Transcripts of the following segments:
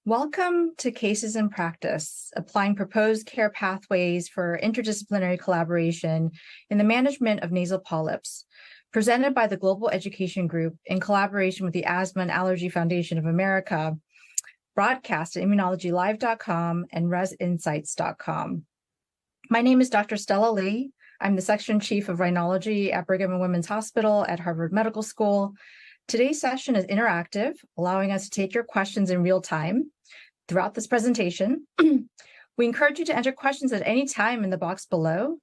Welcome to Cases in Practice, applying proposed care pathways for interdisciplinary collaboration in the management of nasal polyps, presented by the Global Education Group in collaboration with the Asthma and Allergy Foundation of America, broadcast at immunologylive.com and resinsights.com. My name is Dr. Stella Lee. I'm the Section Chief of Rhinology at Brigham and Women's Hospital at Harvard Medical School. Today's session is interactive, allowing us to take your questions in real time. Throughout this presentation, we encourage you to enter questions at any time in the box below.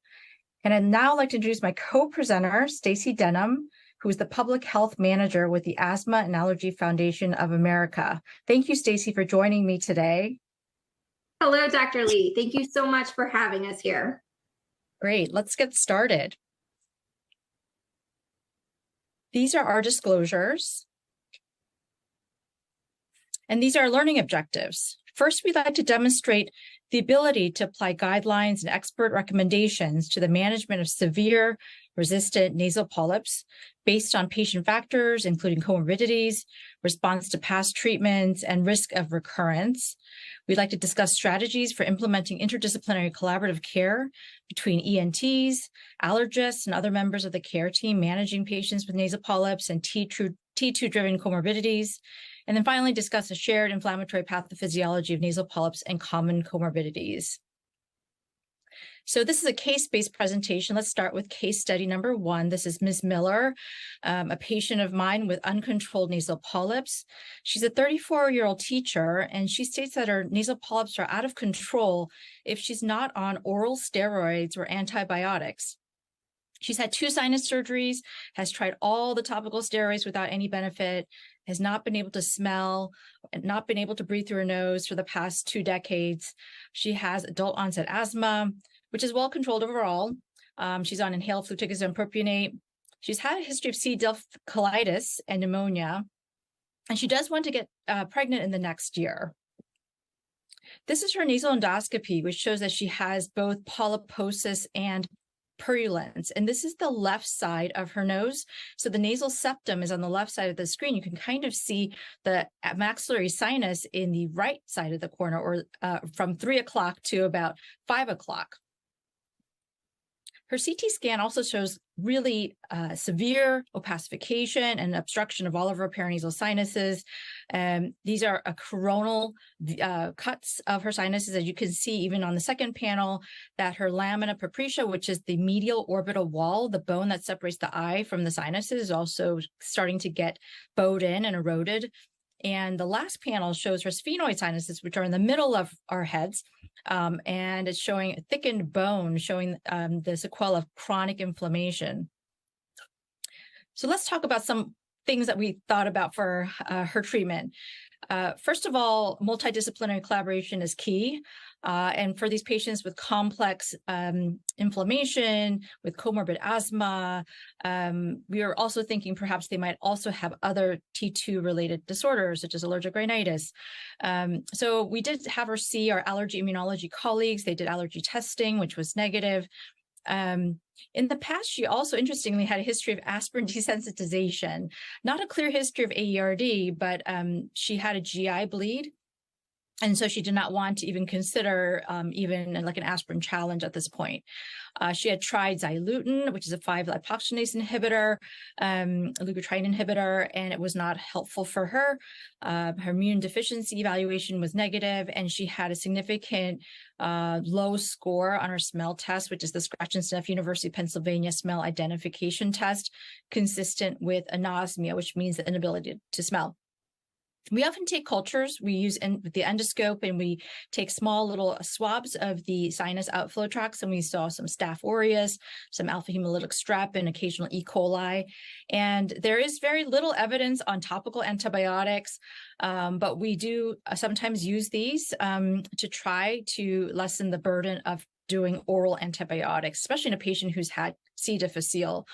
And I'd now like to introduce my co-presenter, Stacy Denham, who is the Public Health Manager with the Asthma and Allergy Foundation of America. Thank you, Stacy, for joining me today. Hello, Dr. Lee. Thank you so much for having us here. Great, let's get started. These are our disclosures. And these are learning objectives. First, we'd like to demonstrate the ability to apply guidelines and expert recommendations to the management of severe resistant nasal polyps based on patient factors, including comorbidities, response to past treatments, and risk of recurrence. We'd like to discuss strategies for implementing interdisciplinary collaborative care between ENTs, allergists, and other members of the care team managing patients with nasal polyps and T2-driven comorbidities. And then finally, discuss a shared inflammatory pathophysiology of nasal polyps and common comorbidities. So this is a case-based presentation. Let's start with case study number 1. This is Ms. Miller, a patient of mine with uncontrolled nasal polyps. She's a 34-year-old teacher, and she states that her nasal polyps are out of control if she's not on oral steroids or antibiotics. She's had 2 sinus surgeries, has tried all the topical steroids without any benefit, has not been able to smell, and not been able to breathe through her nose for the past 2 decades. She has adult onset asthma, which is well controlled overall. She's on inhaled fluticasone propionate. She's had a history of C. diff colitis and pneumonia, and she does want to get pregnant in the next year. This is her nasal endoscopy, which shows that she has both polyposis and purulence, and this is the left side of her nose. So the nasal septum is on the left side of the screen. You can kind of see the maxillary sinus in the right side of the corner, or from 3 o'clock to about 5 o'clock. Her CT scan also shows really severe opacification and obstruction of all of her paranasal sinuses. These are coronal cuts of her sinuses, as you can see even on the second panel, that her lamina propria, which is the medial orbital wall, the bone that separates the eye from the sinuses, is also starting to get bowed in and eroded. And the last panel shows her sphenoid sinuses, which are in the middle of our heads, and it's showing thickened bone, showing the sequelae of chronic inflammation. So let's talk about some things that we thought about for her treatment. First of all, multidisciplinary collaboration is key. And for these patients with complex inflammation, with comorbid asthma, we are also thinking perhaps they might also have other T2-related disorders, such as allergic rhinitis. So we did have her see our allergy immunology colleagues. They did allergy testing, which was negative. In the past, she also interestingly had a history of aspirin desensitization, not a clear history of AERD, but she had a GI bleed. And so she did not want to even consider even like an aspirin challenge at this point. She had tried Xyluten, which is a 5-lipoxygenase inhibitor, a leukotriene inhibitor, and it was not helpful for her. Her immune deficiency evaluation was negative, and she had a significant low score on her smell test, which is the Scratch and Sniff University of Pennsylvania smell identification test, consistent with anosmia, which means the inability to smell. We often take cultures. We use with the endoscope, and we take small little swabs of the sinus outflow tracts, and we saw some Staph aureus, some alpha hemolytic strep, and occasional E. coli. And there is very little evidence on topical antibiotics, but we do sometimes use these to try to lessen the burden of doing oral antibiotics, especially in a patient who's had C. difficile.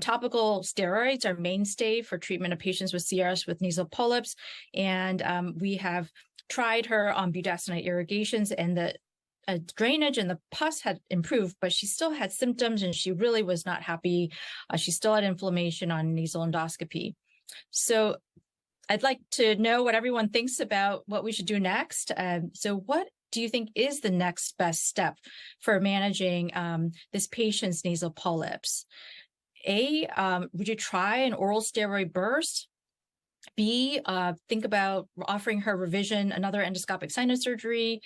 Topical steroids are mainstay for treatment of patients with CRS with nasal polyps, and we have tried her on budesonide irrigations, and the drainage and the pus had improved, but she still had symptoms, and she really was not happy. She still had inflammation on nasal endoscopy. So I'd like to know what everyone thinks about what we should do next. So what do you think is the next best step for managing this patient's nasal polyps? A, would you try an oral steroid burst? B, think about offering her revision, another endoscopic sinus surgery.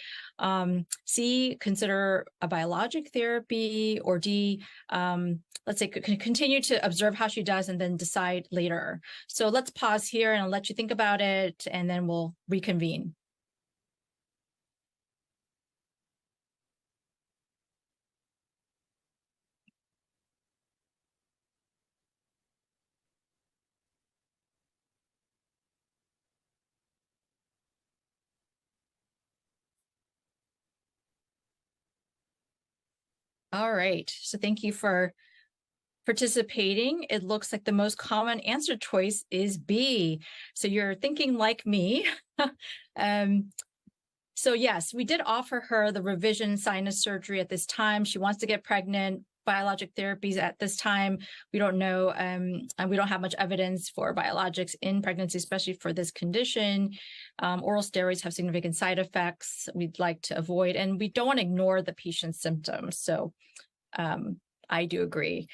C, consider a biologic therapy. Or D, let's say continue to observe how she does and then decide later. So let's pause here and I'll let you think about it, and then we'll reconvene. All right, so thank you for participating. It looks like the most common answer choice is B. So you're thinking like me. So yes, we did offer her the revision sinus surgery at this time. She wants to get pregnant. Biologic therapies at this time, we don't know, and we don't have much evidence for biologics in pregnancy, especially for this condition. Oral steroids have significant side effects we'd like to avoid, and we don't want to ignore the patient's symptoms. So I do agree.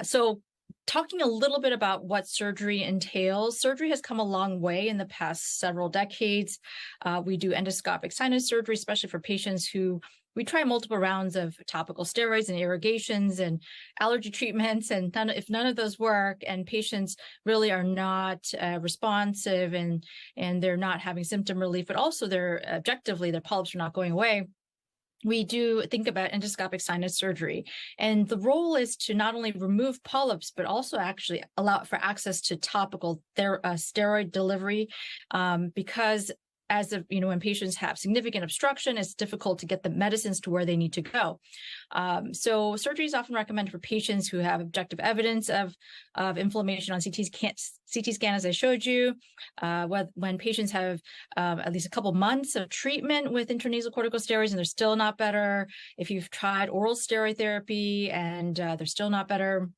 So talking a little bit about what surgery entails, surgery has come a long way in the past several decades. We do endoscopic sinus surgery, especially for patients who we try multiple rounds of topical steroids and irrigations and allergy treatments. And if none of those work and patients really are not responsive and they're not having symptom relief, but also objectively their polyps are not going away, we do think about endoscopic sinus surgery. And the role is to not only remove polyps, but also actually allow for access to topical steroid delivery, because when patients have significant obstruction, it's difficult to get the medicines to where they need to go. So surgery is often recommended for patients who have objective evidence of inflammation on CT scan, as I showed you. When patients have at least a couple months of treatment with intranasal corticosteroids and they're still not better. If you've tried oral steroid therapy and they're still not better.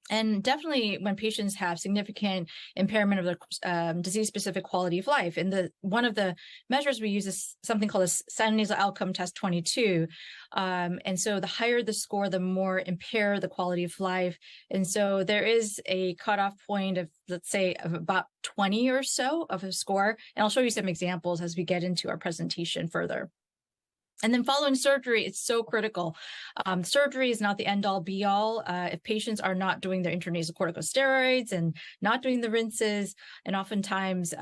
And definitely when patients have significant impairment of their disease-specific quality of life. And one of the measures we use is something called a sinonasal outcome test 22. And so the higher the score, the more impaired the quality of life. And so there is a cutoff point of, let's say, of about 20 or so of a score. And I'll show you some examples as we get into our presentation further. And then following surgery, it's so critical. Surgery is not the end-all, be-all. If patients are not doing their intranasal corticosteroids and not doing the rinses, and oftentimes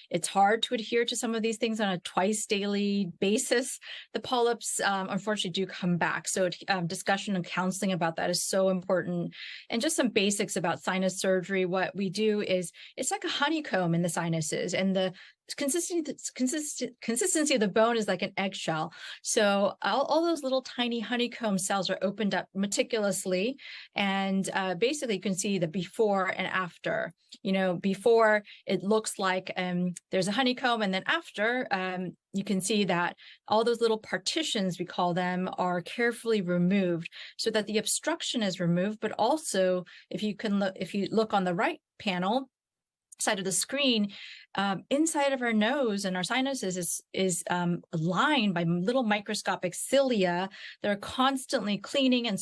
it's hard to adhere to some of these things on a twice daily basis, the polyps unfortunately do come back. So discussion and counseling about that is so important. And just some basics about sinus surgery. What we do is it's like a honeycomb in the sinuses, and the consistency of the bone is like an eggshell. So all those little tiny honeycomb cells are opened up meticulously, and basically you can see the before and after. Before it looks like there's a honeycomb, and then after you can see that all those little partitions, we call them, are carefully removed so that the obstruction is removed. But also, if you look on the right panel side of the screen, inside of our nose and our sinuses is lined by little microscopic cilia that are constantly cleaning, and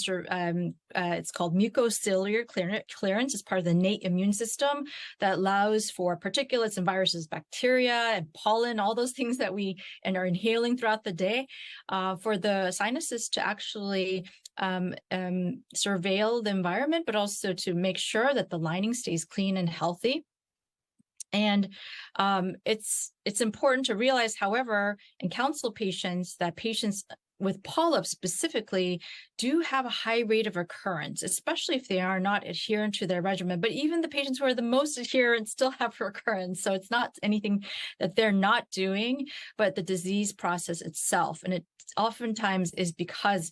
it's called mucociliary clearance. It's part of the innate immune system that allows for particulates and viruses, bacteria and pollen, all those things that we are inhaling throughout the day, for the sinuses to actually surveil the environment, but also to make sure that the lining stays clean and healthy. And it's important to realize, however, and counsel patients that patients with polyps specifically do have a high rate of recurrence, especially if they are not adherent to their regimen. But even the patients who are the most adherent still have recurrence. So it's not anything that they're not doing, but the disease process itself. And it oftentimes is because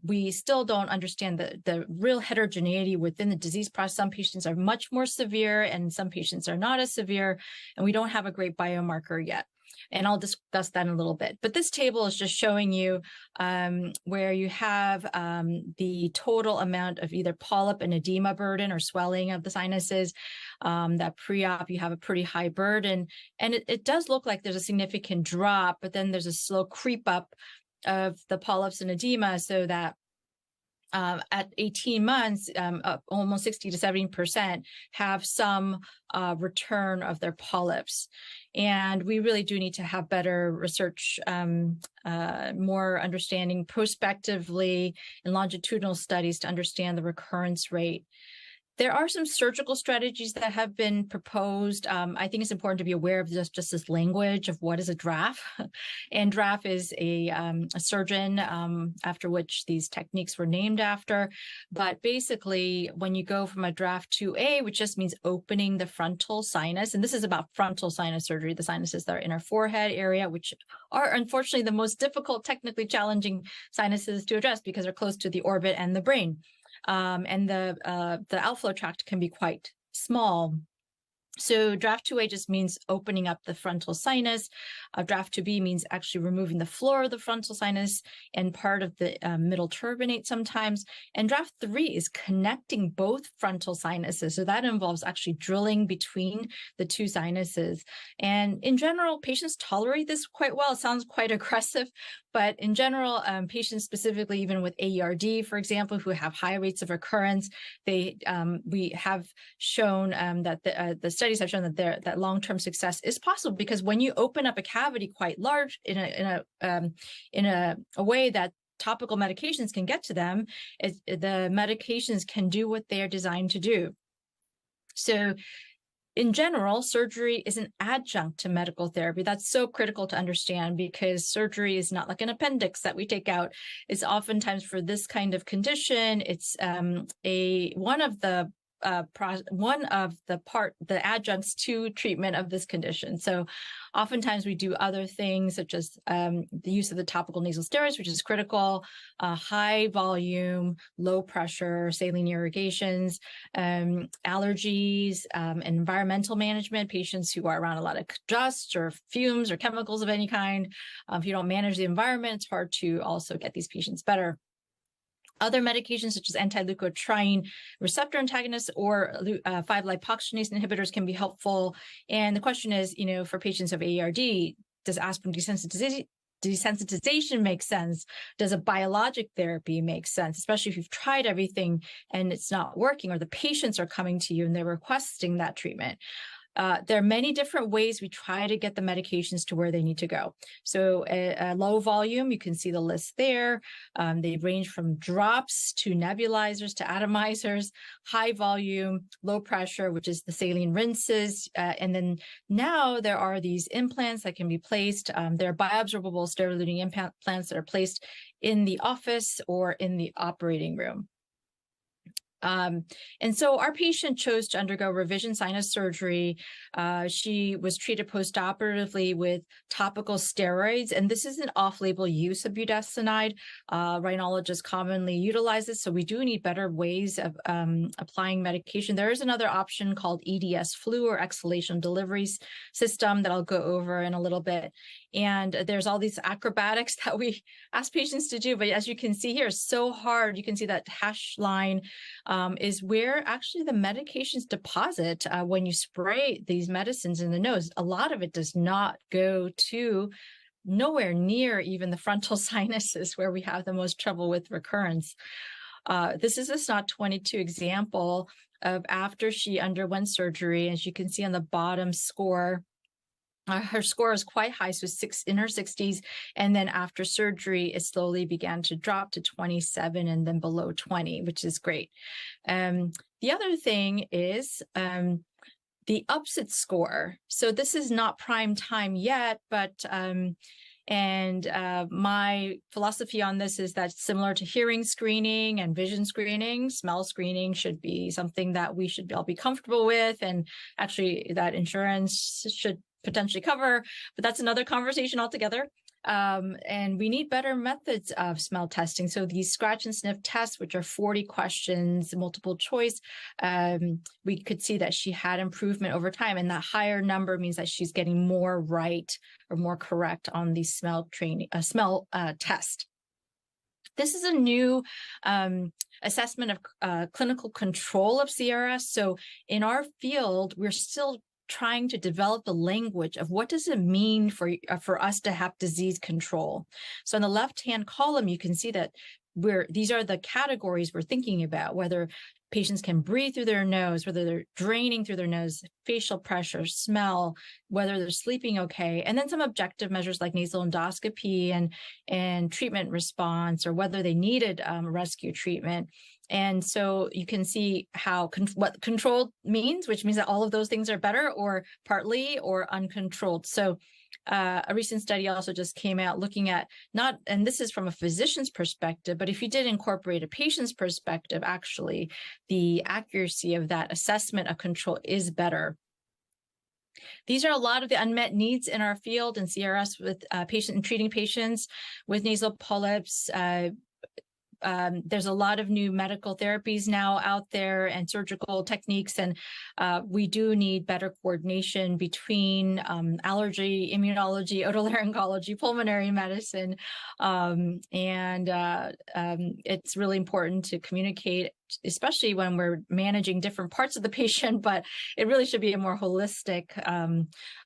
we still don't understand the real heterogeneity within the disease process. Some patients are much more severe and some patients are not as severe, and we don't have a great biomarker yet. And I'll discuss that in a little bit. But this table is just showing you where you have the total amount of either polyp and edema burden or swelling of the sinuses. That pre-op, you have a pretty high burden. And it does look like there's a significant drop, but then there's a slow creep up of the polyps and edema, so that at 18 months, almost 60 to 70% have some return of their polyps. And we really do need to have better research, more understanding prospectively in longitudinal studies to understand the recurrence rate. There are some surgical strategies that have been proposed. I think it's important to be aware of just this language of what is a DRAF. And DRAF is a surgeon after which these techniques were named after. But basically, when you go from a DRAF 2A, which just means opening the frontal sinus, and this is about frontal sinus surgery, the sinuses that are in our forehead area, which are unfortunately the most difficult, technically challenging sinuses to address because they're close to the orbit and the brain. And the outflow tract can be quite small. So draft 2A just means opening up the frontal sinus. Draft 2B means actually removing the floor of the frontal sinus and part of the middle turbinate sometimes. And draft 3 is connecting both frontal sinuses. So that involves actually drilling between the two sinuses. And in general, patients tolerate this quite well. It sounds quite aggressive, but in general, patients specifically, even with AERD, for example, who have high rates of recurrence, we have shown that the studies have shown that long-term success is possible, because when you open up a cavity quite large in a way that topical medications can get to them, the medications can do what they are designed to do. So in general, surgery is an adjunct to medical therapy. That's so critical to understand, because surgery is not like an appendix that we take out. It's oftentimes for this kind of condition, it's one of the adjuncts to treatment of this condition. So oftentimes we do other things, such as the use of the topical nasal steroids, which is critical, high volume, low pressure, saline irrigations, allergies, and environmental management, patients who are around a lot of dust or fumes or chemicals of any kind. If you don't manage the environment, it's hard to also get these patients better. Other medications such as anti-leukotriene receptor antagonists or 5-lipoxygenase inhibitors can be helpful. And the question is, for patients of AERD, does aspirin desensitization make sense? Does a biologic therapy make sense, especially if you've tried everything and it's not working, or the patients are coming to you and they're requesting that treatment? There are many different ways we try to get the medications to where they need to go. So a low volume, you can see the list there. They range from drops to nebulizers to atomizers. High volume, low pressure, which is the saline rinses. And then now there are these implants that can be placed. There are bioabsorbable steroid-eluting implants that are placed in the office or in the operating room. And so our patient chose to undergo revision sinus surgery. She was treated postoperatively with topical steroids, and this is an off-label use of budesonide. Rhinologists commonly utilize this, so we do need better ways of applying medication. There is another option called EDS flu, or exhalation delivery system, that I'll go over in a little bit. And there's all these acrobatics that we ask patients to do, but as you can see here, it's so hard. You can see that hash line is where actually the medications deposit when you spray these medicines in the nose. A lot of it does not go to nowhere near even the frontal sinuses, where we have the most trouble with recurrence. This is a SNOT 22 example of after she underwent surgery. As you can see on the bottom score, her score is quite high, so in her 60s. And then after surgery, it slowly began to drop to 27 and then below 20, which is great. The other thing is the UPSIT score. So this is not prime time yet, but my philosophy on this is that, similar to hearing screening and vision screening, smell screening should be something that we should all be comfortable with, and actually that insurance should potentially cover, but that's another conversation altogether. And we need better methods of smell testing. So these scratch and sniff tests, which are 40 questions, multiple choice, we could see that she had improvement over time. And that higher number means that she's getting more right or more correct on the smell test. This is a new assessment of clinical control of CRS. So in our field, we're still trying to develop the language of what does it mean for us to have disease control. So in the left-hand column, you can see that these are the categories we're thinking about, whether patients can breathe through their nose, whether they're draining through their nose, facial pressure, smell, whether they're sleeping okay, and then some objective measures like nasal endoscopy and treatment response, or whether they needed rescue treatment. And so you can see how what controlled means, which means that all of those things are better or partly or uncontrolled. So a recent study also just came out looking at and this is from a physician's perspective, but if you did incorporate a patient's perspective, actually, the accuracy of that assessment of control is better. These are a lot of the unmet needs in our field in CRS with treating patients with nasal polyps. There's a lot of new medical therapies now out there and surgical techniques, and we do need better coordination between allergy, immunology, otolaryngology, pulmonary medicine, and it's really important to communicate, especially when we're managing different parts of the patient, but it really should be a more holistic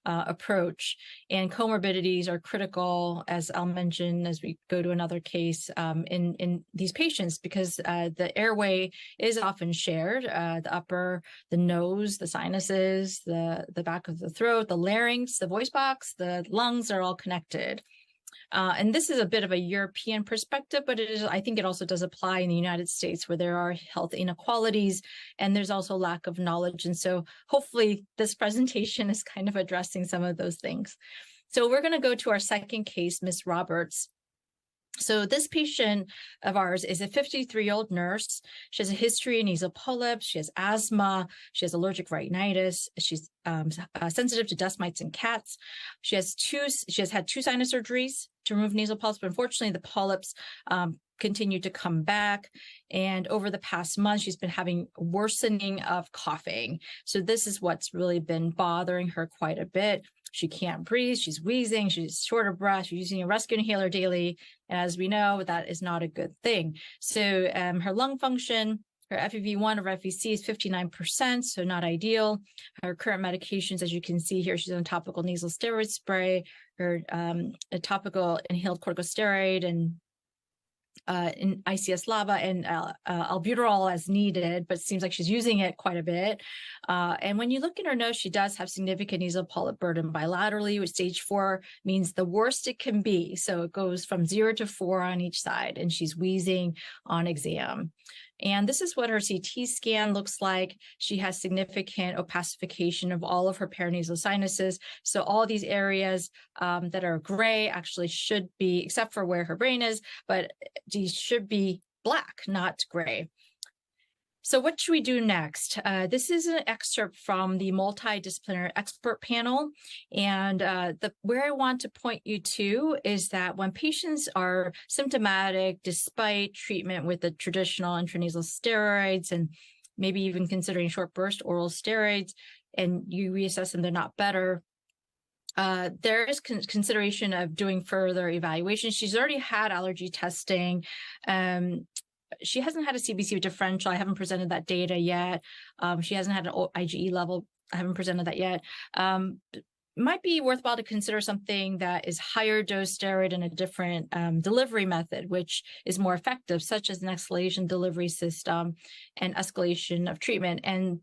approach. And comorbidities are critical, as I'll mention as we go to another case, in these patients, because the airway is often shared, the nose, the sinuses, the back of the throat, the larynx, the voice box, the lungs are all connected. And this is a bit of a European perspective, but I think it also does apply in the United States, where there are health inequalities and there's also lack of knowledge. And so hopefully this presentation is kind of addressing some of those things. So we're going to go to our second case, Miss Roberts. So this patient of ours is a 53-year-old nurse. She has a history of nasal polyps. She has asthma. She has allergic rhinitis. She's sensitive to dust mites and cats. She has had 2 sinus surgeries to remove nasal polyps, but unfortunately the polyps continue to come back. And over the past month, she's been having worsening of coughing. So this is what's really been bothering her quite a bit. She can't breathe, she's wheezing, she's short of breath, she's using a rescue inhaler daily. And as we know, that is not a good thing. So her lung function, her FEV1 or FVC is 59%, so not ideal. Her current medications, as you can see here, she's on topical nasal steroid spray, her a topical inhaled corticosteroid, and in ICS LABA and albuterol as needed, but it seems like she's using it quite a bit. And when you look in her nose, she does have significant nasal polyp burden bilaterally, which stage 4 means the worst it can be. So it goes from 0 to 4 on each side, and she's wheezing on exam. And this is what her CT scan looks like. She has significant opacification of all of her paranasal sinuses. So all these areas that are gray actually should be, except for where her brain is, but these should be black, not gray. So what should we do next? This is an excerpt from the multidisciplinary expert panel. And where I want to point you to is that when patients are symptomatic, despite treatment with the traditional intranasal steroids, and maybe even considering short burst oral steroids, and you reassess them, they're not better, there is consideration of doing further evaluation. She's already had allergy testing. She hasn't had a CBC differential. I haven't presented that data yet. She hasn't had an IgE level. I haven't presented that yet. Might be worthwhile to consider something that is higher dose steroid and a different delivery method, which is more effective, such as an exhalation delivery system and escalation of treatment. And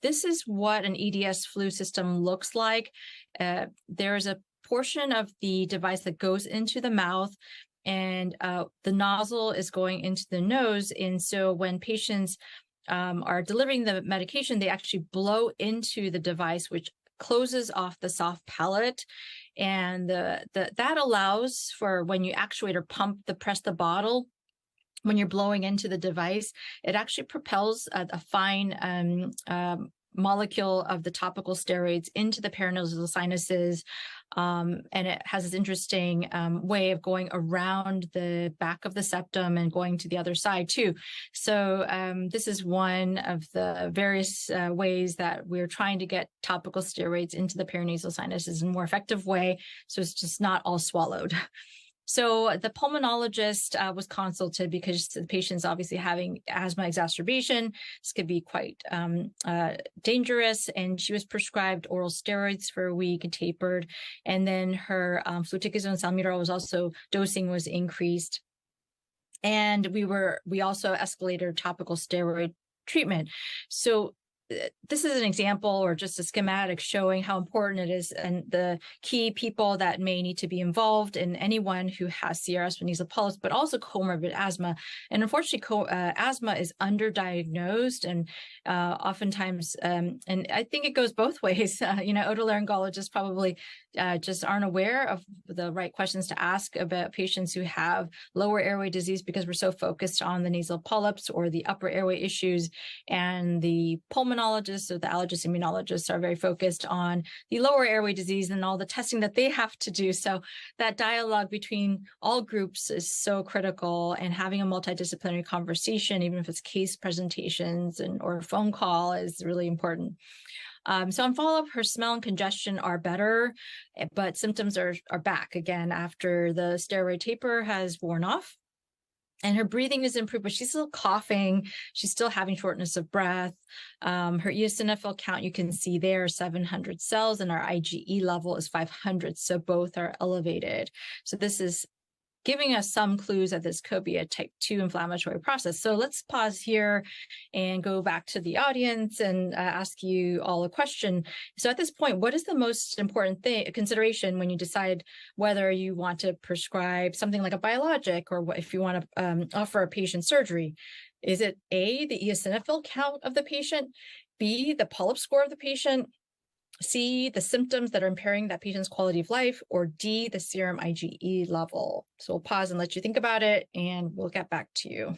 this is what an EDS flu system looks like. There is a portion of the device that goes into the mouth, and the nozzle is going into the nose. And so when patients are delivering the medication, they actually blow into the device, which closes off the soft palate. And that allows for, when you actuate or press the bottle, when you're blowing into the device, it actually propels a fine molecule of the topical steroids into the paranasal sinuses. And it has this interesting way of going around the back of the septum and going to the other side too. So this is one of the various ways that we're trying to get topical steroids into the paranasal sinuses in a more effective way, so it's just not all swallowed. So the pulmonologist was consulted because the patient's obviously having asthma exacerbation. This could be quite dangerous. And she was prescribed oral steroids for a week and tapered. And then her fluticasone salmeterol was also, dosing was increased. And we also escalated her topical steroid treatment. So this is an example or just a schematic showing how important it is and the key people that may need to be involved in anyone who has CRS with nasal polyps, but also comorbid asthma. And unfortunately, asthma is underdiagnosed and oftentimes, and I think it goes both ways. Otolaryngologists probably just aren't aware of the right questions to ask about patients who have lower airway disease because we're so focused on the nasal polyps or the upper airway issues, and the pulmonologists or the allergist immunologists are very focused on the lower airway disease and all the testing that they have to do. So that dialogue between all groups is so critical, and having a multidisciplinary conversation, even if it's case presentations or a phone call, is really important. So on follow-up, her smell and congestion are better, but symptoms are back again after the steroid taper has worn off. And her breathing is improved, but she's still coughing. She's still having shortness of breath. Her eosinophil count, you can see there, 700 cells, and our IgE level is 500. So both are elevated. So this is giving us some clues that this could be a type 2 inflammatory process. So let's pause here and go back to the audience and ask you all a question. So at this point, what is the most important consideration when you decide whether you want to prescribe something like a biologic, or if you want to offer a patient surgery? Is it A, the eosinophil count of the patient, B, the polyp score of the patient, C, the symptoms that are impairing that patient's quality of life, or D, the serum IgE level? So we'll pause and let you think about it, and we'll get back to you.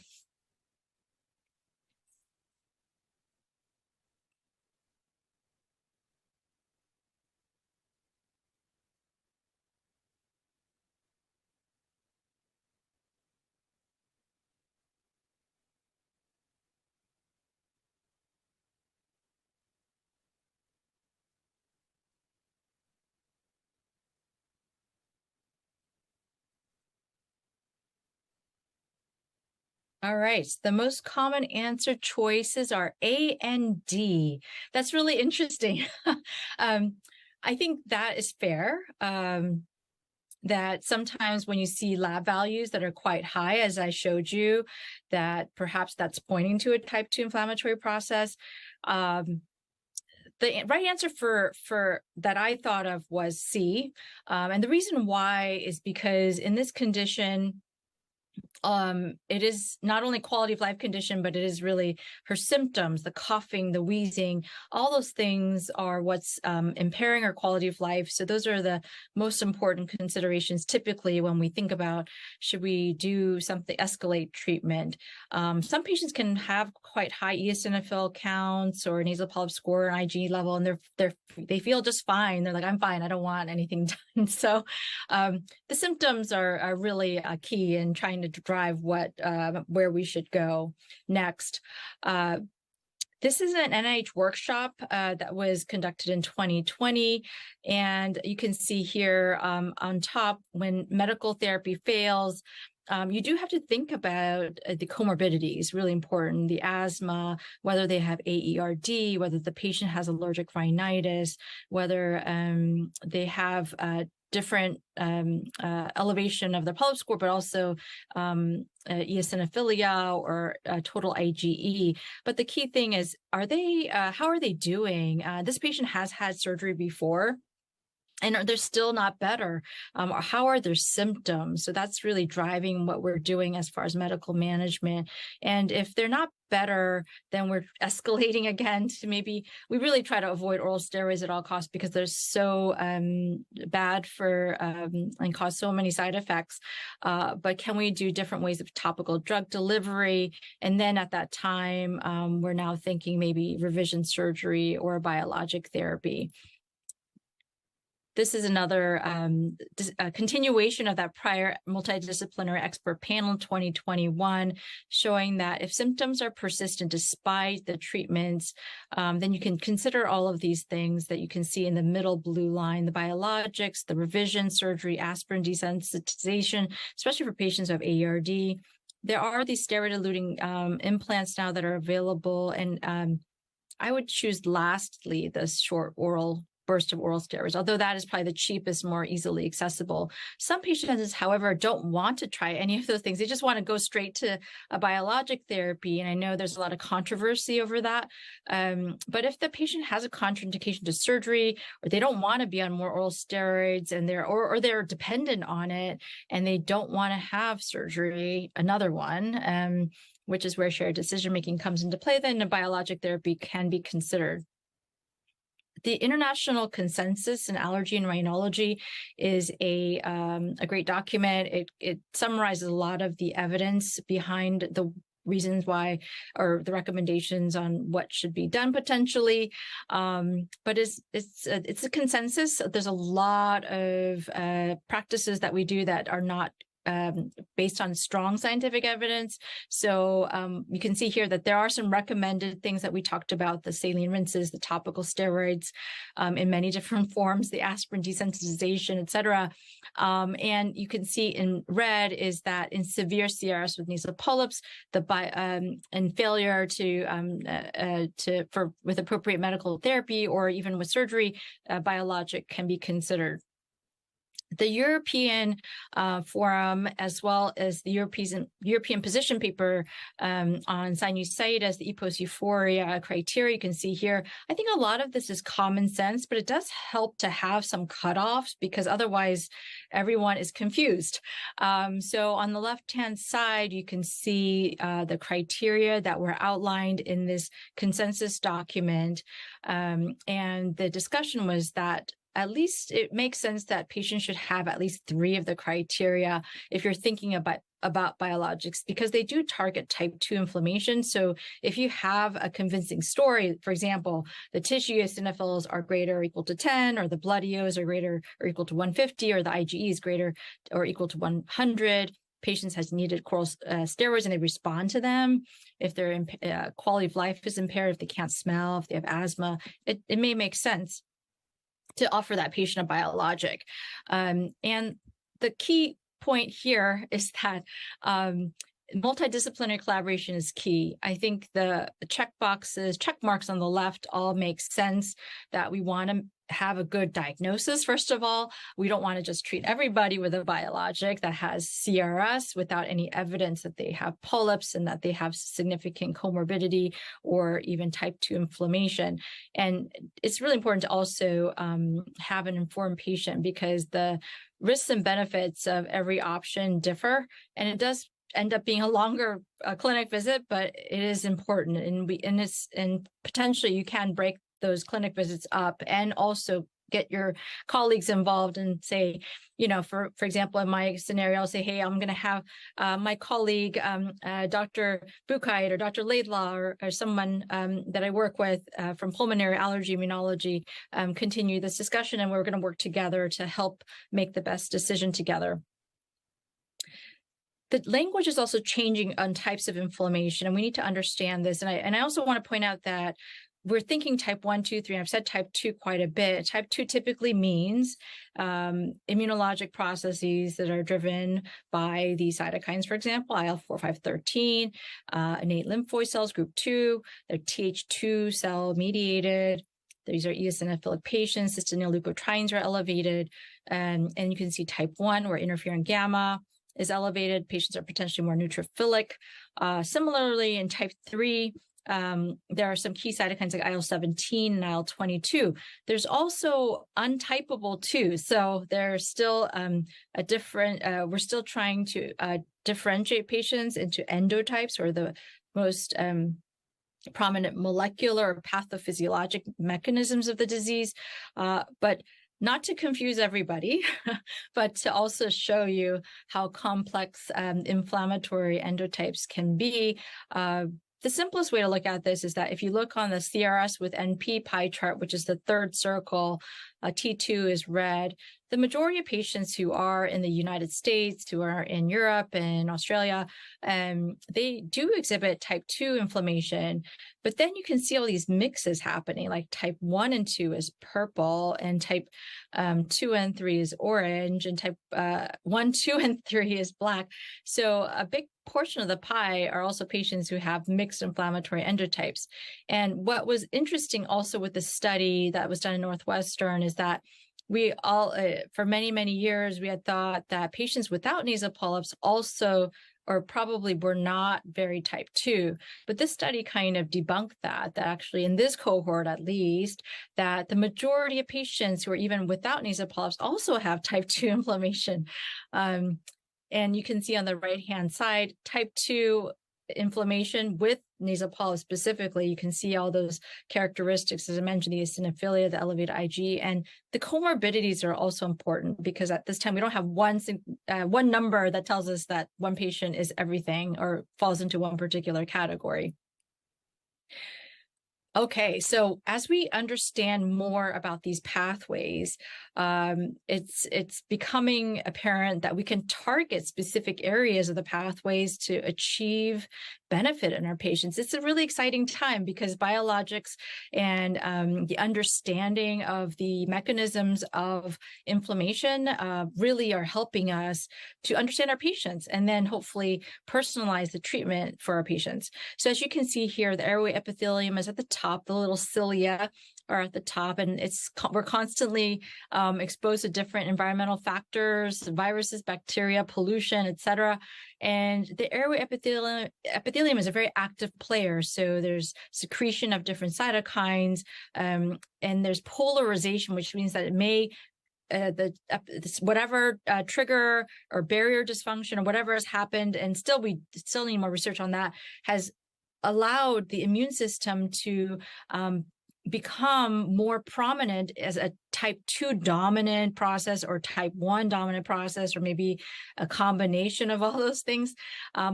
All right, the most common answer choices are A and D. That's really interesting. I think that is fair. That sometimes when you see lab values that are quite high, as I showed you, that perhaps that's pointing to a type 2 inflammatory process. The right answer for that I thought of was C. And the reason why is because in this condition, it is not only quality of life condition, but it is really her symptoms, the coughing, the wheezing, all those things are what's impairing her quality of life. So those are the most important considerations typically when we think about, should we do something, escalate treatment. Some patients can have quite high eosinophil counts or nasal polyp score and IgE level, and they feel just fine. They're like, I'm fine, I don't want anything done. So the symptoms are really key in trying to drive where we should go next. This is an NIH workshop that was conducted in 2020, and you can see here on top, when medical therapy fails, you do have to think about the comorbidities, really important, the asthma, whether they have AERD, whether the patient has allergic rhinitis, whether they have different elevation of the polyp score, but also eosinophilia or total IgE. But the key thing is, how are they doing? This patient has had surgery before. and they're still not better, or how are their symptoms? So that's really driving what we're doing as far as medical management. And if they're not better, then we're escalating again to maybe we really try to avoid oral steroids at all costs because they're so bad for and cause so many side effects. But can we do different ways of topical drug delivery? And then at that time, we're now thinking maybe revision surgery or biologic therapy. This is another continuation of that prior multidisciplinary expert panel in 2021, showing that if symptoms are persistent despite the treatments, then you can consider all of these things that you can see in the middle blue line, the biologics, the revision surgery, aspirin desensitization, especially for patients who have AERD. There are these steroid-eluting implants now that are available, and I would choose lastly the short oral burst of oral steroids, although that is probably the cheapest, more easily accessible. Some patients, however, don't want to try any of those things. They just want to go straight to a biologic therapy. And I know there's a lot of controversy over that. But if the patient has a contraindication to surgery, or they don't want to be on more oral steroids and they're dependent on it and they don't want to have surgery, another one, which is where shared decision-making comes into play, then a biologic therapy can be considered. The International Consensus in Allergy and Rhinology is a great document. It summarizes a lot of the evidence behind the reasons why, or the recommendations on what should be done potentially. But it's a consensus. There's a lot of practices that we do that are not based on strong scientific evidence. So you can see here that there are some recommended things that we talked about, the saline rinses, the topical steroids in many different forms, the aspirin desensitization, et cetera. And you can see in red is that in severe CRS with nasal polyps, and failure with appropriate medical therapy or even with surgery, biologic can be considered. The European Forum, as well as the European position paper on sinusitis, the EPOS euphoria criteria, you can see here. I think a lot of this is common sense, but it does help to have some cutoffs because otherwise everyone is confused. So on the left-hand side, you can see the criteria that were outlined in this consensus document. And the discussion was that at least it makes sense that patients should have at least 3 of the criteria if you're thinking about biologics, because they do target type 2 inflammation. So if you have a convincing story, for example, the tissue eosinophils are greater or equal to 10, or the blood EOs are greater or equal to 150, or the IgE is greater or equal to 100, patients has needed oral steroids and they respond to them. If their quality of life is impaired, if they can't smell, if they have asthma, it may make sense to offer that patient a biologic. And the key point here is that multidisciplinary collaboration is key. I think the check marks on the left all make sense, that we want to have a good diagnosis. First of all, we don't want to just treat everybody with a biologic that has CRS without any evidence that they have polyps and that they have significant comorbidity or even type 2 inflammation. And it's really important to also have an informed patient, because the risks and benefits of every option differ, and it does end up being a longer clinic visit, but it is important, and potentially you can break those clinic visits up and also get your colleagues involved and say, for example, in my scenario, I'll say, hey, I'm going to have my colleague, Dr. Buchheit or Dr. Laidlaw or someone that I work with from pulmonary allergy immunology continue this discussion, and we're going to work together to help make the best decision together. The language is also changing on types of inflammation, and we need to understand this. And I also want to point out that we're thinking type 1, 2, 3, and I've said type 2 quite a bit. Type 2 typically means immunologic processes that are driven by these cytokines, for example, IL-4, 5, 13, innate lymphoid cells, group 2, they're Th2 cell mediated. These are eosinophilic patients, cystinoleukotrienes are elevated. And you can see type 1, where interferon gamma is elevated. Patients are potentially more neutrophilic. Similarly, in type 3, there are some key cytokines like IL-17 and IL-22. There's also untypable too. So there's still a different, we're still trying to differentiate patients into endotypes, or the most prominent molecular or pathophysiologic mechanisms of the disease, but not to confuse everybody, but to also show you how complex inflammatory endotypes can be. The simplest way to look at this is that if you look on the CRS with NP pie chart, which is the third circle, T2 is red. The majority of patients who are in the United States, who are in Europe and Australia, they do exhibit type 2 inflammation. But then you can see all these mixes happening, like type 1 and 2 is purple, and type 2 and 3 is orange, and type 1, 2, and 3 is black. So a big portion of the pie are also patients who have mixed inflammatory endotypes. And what was interesting also with the study that was done in Northwestern is that we all, for many, many years, we had thought that patients without nasal polyps also, or probably were not very type 2. But this study kind of debunked that actually in this cohort, at least, that the majority of patients who are even without nasal polyps also have type 2 inflammation. And you can see on the right-hand side, type 2 inflammation with nasal polyps specifically. You can see all those characteristics, as I mentioned, the eosinophilia, the elevated IG, and the comorbidities are also important, because at this time we don't have one number that tells us that one patient is everything or falls into one particular category. Okay, so as we understand more about these pathways, it's becoming apparent that we can target specific areas of the pathways to achieve benefit in our patients. It's a really exciting time because biologics and the understanding of the mechanisms of inflammation really are helping us to understand our patients and then hopefully personalize the treatment for our patients. So as you can see here, the airway epithelium is at the top, the little cilia are at the top, and we're constantly exposed to different environmental factors, viruses, bacteria, pollution, etc. And the airway epithelium is a very active player. So there's secretion of different cytokines, and there's polarization, which means that it may whatever trigger or barrier dysfunction or whatever has happened, and we still need more research on that, has allowed the immune system to become more prominent as a type 2 dominant process or type 1 dominant process, or maybe a combination of all those things.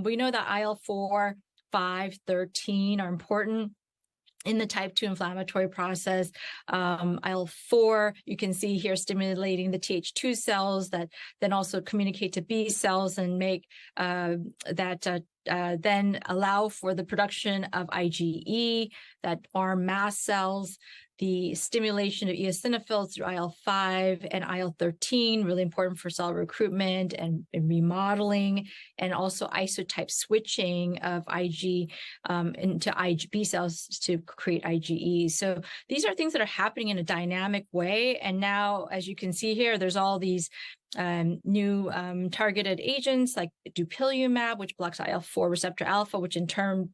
We know that IL-4, 5, 13 are important in the type 2 inflammatory process. IL-4, you can see here, stimulating the Th2 cells that then also communicate to B cells and make then allow for the production of IgE that are mast cells, the stimulation of eosinophils through IL-5 and IL-13, really important for cell recruitment and remodeling, and also isotype switching of Ig into B cells to create IgE. So these are things that are happening in a dynamic way. And now, as you can see here, there's all these new targeted agents like dupilumab, which blocks IL-4 receptor alpha, which in turn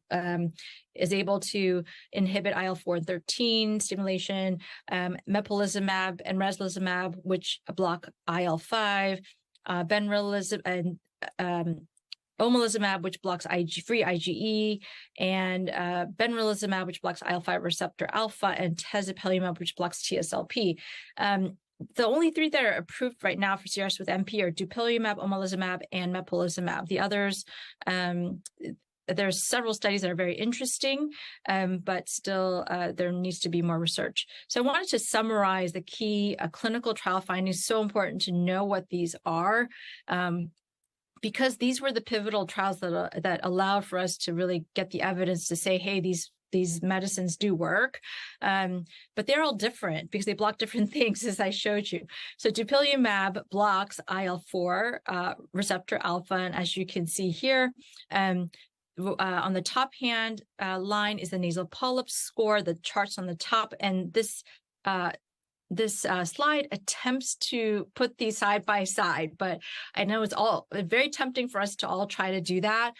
is able to inhibit IL-4 and 13 stimulation, mepolizumab and reslizumab, which block IL-5, benralizumab and omalizumab, which blocks free IgE, and benralizumab, which blocks IL-5 receptor alpha, and tezepelumab, which blocks TSLP. The only three that are approved right now for CRS with NP are dupilumab, omalizumab, and mepolizumab. The others, there's several studies that are very interesting, but still there needs to be more research. So I wanted to summarize the key clinical trial findings. So important to know what these are, because these were the pivotal trials that allowed for us to really get the evidence to say, hey, these medicines do work, but they're all different because they block different things, as I showed you. So dupilumab blocks IL-4 receptor alpha, and as you can see here, on the top hand line is the nasal polyps score, the charts on the top, and this slide attempts to put these side by side, but I know it's all very tempting for us to all try to do that.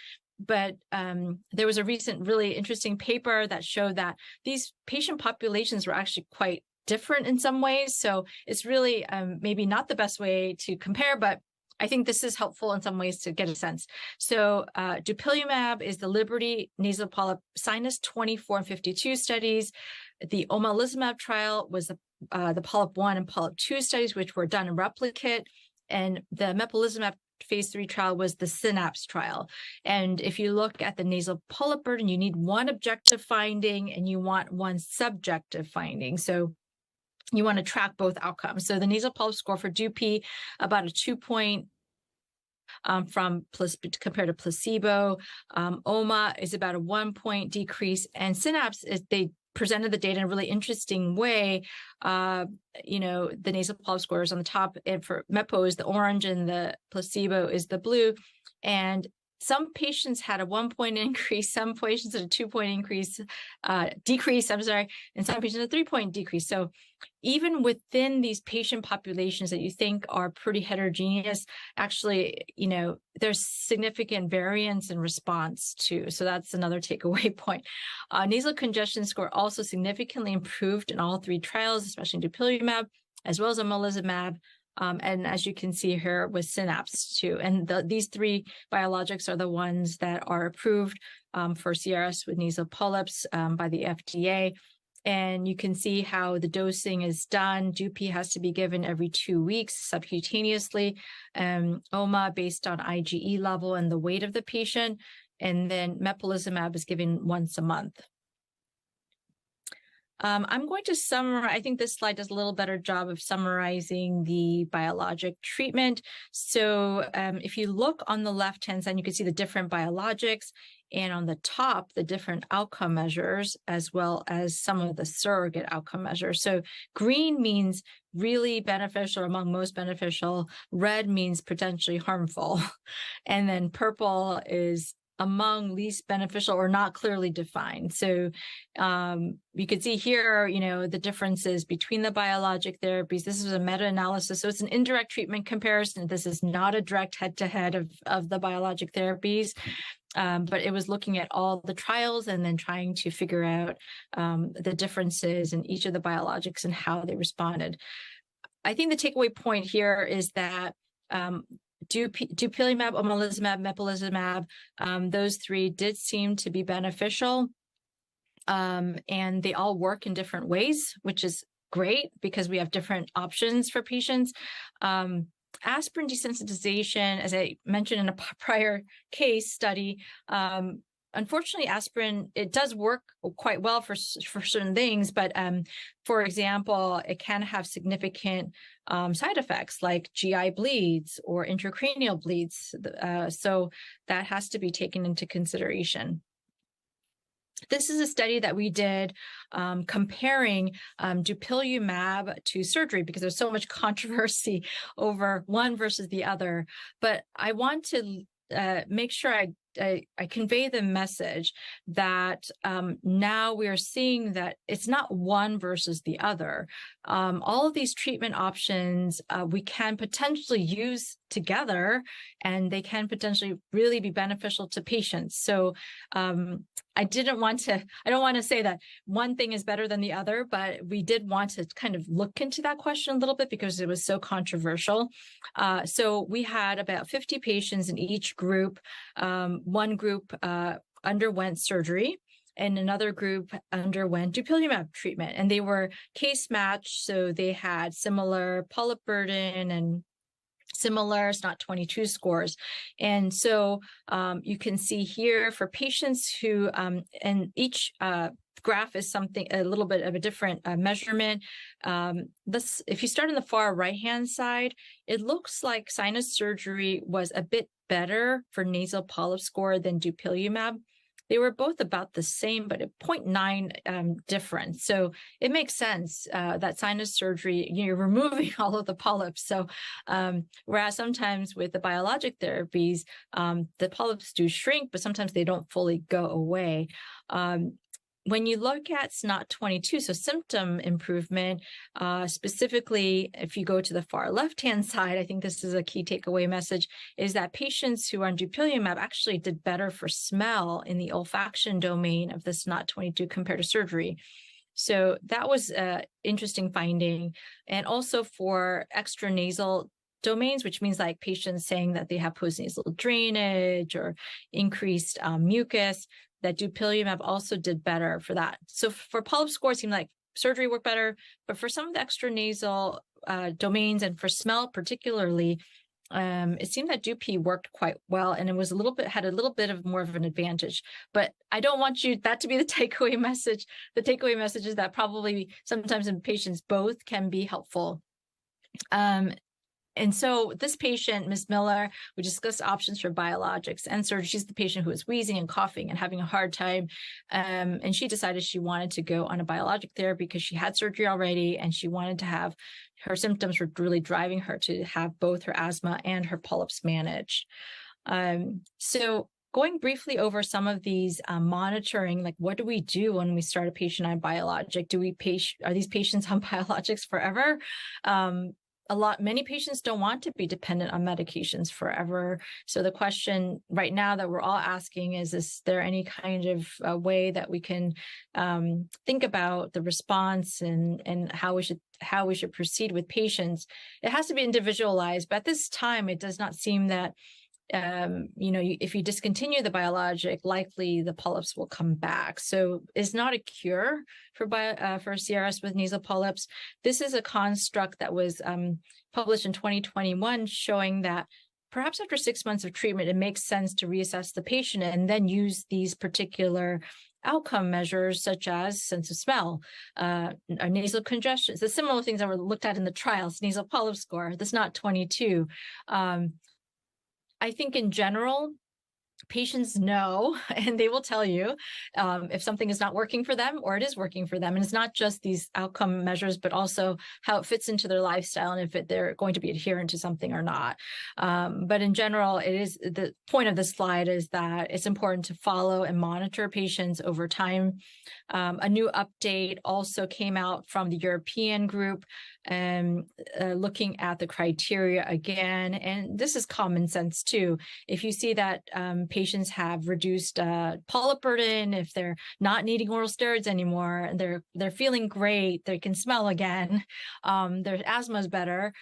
but there was a recent really interesting paper that showed that these patient populations were actually quite different in some ways. So it's really maybe not the best way to compare, but I think this is helpful in some ways to get a sense. So dupilumab is the Liberty nasal polyp sinus 24 and 52 studies. The omalizumab trial was the polyp 1 and polyp 2 studies, which were done in replicate. And the mepolizumab phase 3 trial was the synapse trial. And if you look at the nasal polyp burden, you need one objective finding and you want one subjective finding. So you want to track both outcomes. So the nasal polyp score for DUPI, about a 2-point compared to placebo. OMA is about a 1-point decrease, and synapse is they presented the data in a really interesting way. The nasal polyp score is on the top, and for MEPO is the orange, and the placebo is the blue. And some patients had a 1-point increase, some patients had a 2-point decrease, and some patients a 3-point decrease. So even within these patient populations that you think are pretty heterogeneous, actually, there's significant variance in response too. So that's another takeaway point. Nasal congestion score also significantly improved in all 3 trials, especially dupilumab, as well as omalizumab. And as you can see here with synapse too. And these 3 biologics are the ones that are approved for CRS with nasal polyps by the FDA. And you can see how the dosing is done. DUPI has to be given every 2 weeks subcutaneously. OMA based on IgE level and the weight of the patient. And then mepolizumab is given once a month. I'm going to summarize. I think this slide does a little better job of summarizing the biologic treatment. So if you look on the left-hand side, you can see the different biologics, and on the top, the different outcome measures, as well as some of the surrogate outcome measures. So green means really beneficial, among most beneficial. Red means potentially harmful. And then purple is among least beneficial or not clearly defined. So you can see here, the differences between the biologic therapies. This is a meta-analysis, so it's an indirect treatment comparison. This is not a direct head-to-head of the biologic therapies, but it was looking at all the trials and then trying to figure out the differences in each of the biologics and how they responded. I think the takeaway point here is that dupilumab, omalizumab, mepolizumab, those 3 did seem to be beneficial, and they all work in different ways, which is great because we have different options for patients. Aspirin desensitization, as I mentioned in a prior case study, unfortunately, aspirin, it does work quite well for certain things, but for example, it can have significant side effects like GI bleeds or intracranial bleeds. So that has to be taken into consideration. This is a study that we did comparing dupilumab to surgery because there's so much controversy over one versus the other. But I want to make sure I convey the message that now we are seeing that it's not one versus the other. All of these treatment options we can potentially use together, and they can potentially really be beneficial to patients. So I don't want to say that one thing is better than the other, but we did want to kind of look into that question a little bit because it was so controversial. So we had about 50 patients in each group. One group underwent surgery, and another group underwent dupilumab treatment, and they were case matched. So they had similar polyp burden and similar SNOT-22 scores. And so you can see here for patients who, and each graph is a little bit of a different measurement. If you start on the far right-hand side, it looks like sinus surgery was a bit better for nasal polyp score than dupilumab. They were both about the same, but a 0.9 difference. So it makes sense that sinus surgery, you're removing all of the polyps. So whereas sometimes with the biologic therapies, the polyps do shrink, but sometimes they don't fully go away. when you look at SNOT-22, so symptom improvement, specifically, if you go to the far left-hand side, I think this is a key takeaway message, is that patients who are on dupilumab actually did better for smell in the olfaction domain of the SNOT-22 compared to surgery. So that was an interesting finding. And also for extranasal domains, which means like patients saying that they have postnasal drainage or increased mucus, that dupilumab also did better for that. So for polyp score, it seemed like surgery worked better, but for some of the extranasal domains and for smell particularly, it seemed that Dupi worked quite well, and it was had a little bit of more of an advantage. But I don't want that to be the takeaway message. The takeaway message is that probably sometimes in patients both can be helpful. And so this patient, Ms. Miller, we discussed options for biologics and surgery. She's the patient who was wheezing and coughing and having a hard time. And she decided she wanted to go on a biologic therapy because she had surgery already, and she wanted to have her symptoms were really driving her to have both her asthma and her polyps managed. So going briefly over some of these monitoring, like what do we do when we start a patient on biologic? Are these patients on biologics forever? Many patients don't want to be dependent on medications forever. So the question right now that we're all asking is there any kind of way that we can think about the response and how we should proceed with patients? It has to be individualized, but at this time, it does not seem that if you discontinue the biologic, likely the polyps will come back. So it's not a cure for CRS with nasal polyps. This is a construct that was published in 2021 showing that perhaps after 6 months of treatment, it makes sense to reassess the patient and then use these particular outcome measures such as sense of smell, nasal congestion, the similar things that were looked at in the trials, nasal polyp score, the SNOT-22. I think in general, patients know, and they will tell you if something is not working for them or it is working for them. And it's not just these outcome measures, but also how it fits into their lifestyle and if they're going to be adherent to something or not. But in general, the point of this slide is that it's important to follow and monitor patients over time. A new update also came out from the European group, looking at the criteria again. And this is common sense too. If you see that patients have reduced polyp burden, if they're not needing oral steroids anymore, and they're feeling great, they can smell again, their asthma is better,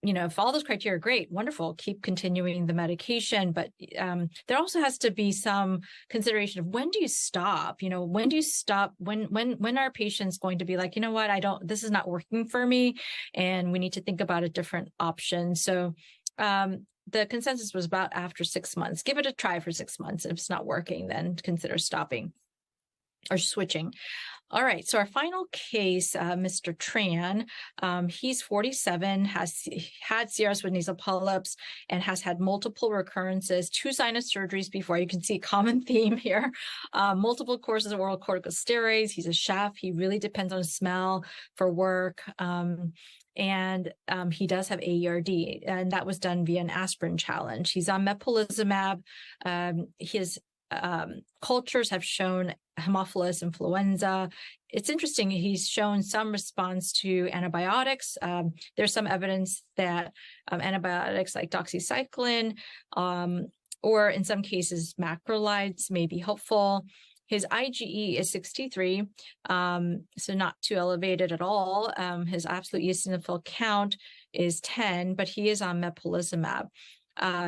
if all those criteria are great, wonderful, keep continuing the medication. But there also has to be some consideration of when do you stop? When do you stop? When are patients going to be like, this is not working for me, and we need to think about a different option. So the consensus was about after 6 months. Give it a try for 6 months. If it's not working, then consider stopping or switching. All right, so our final case, Mr. Tran, he's 47, has had CRS with nasal polyps, and has had multiple recurrences, 2 sinus surgeries before. You can see a common theme here. Multiple courses of oral corticosteroids. He's a chef. He really depends on smell for work. And he does have AERD, and that was done via an aspirin challenge. He's on mepolizumab. His cultures have shown Haemophilus influenza. It's interesting, he's shown some response to antibiotics. There's some evidence that antibiotics like doxycycline, or in some cases macrolides, may be helpful. His IgE is 63, so not too elevated at all. His absolute eosinophil count is 10, but he is on mepolizumab.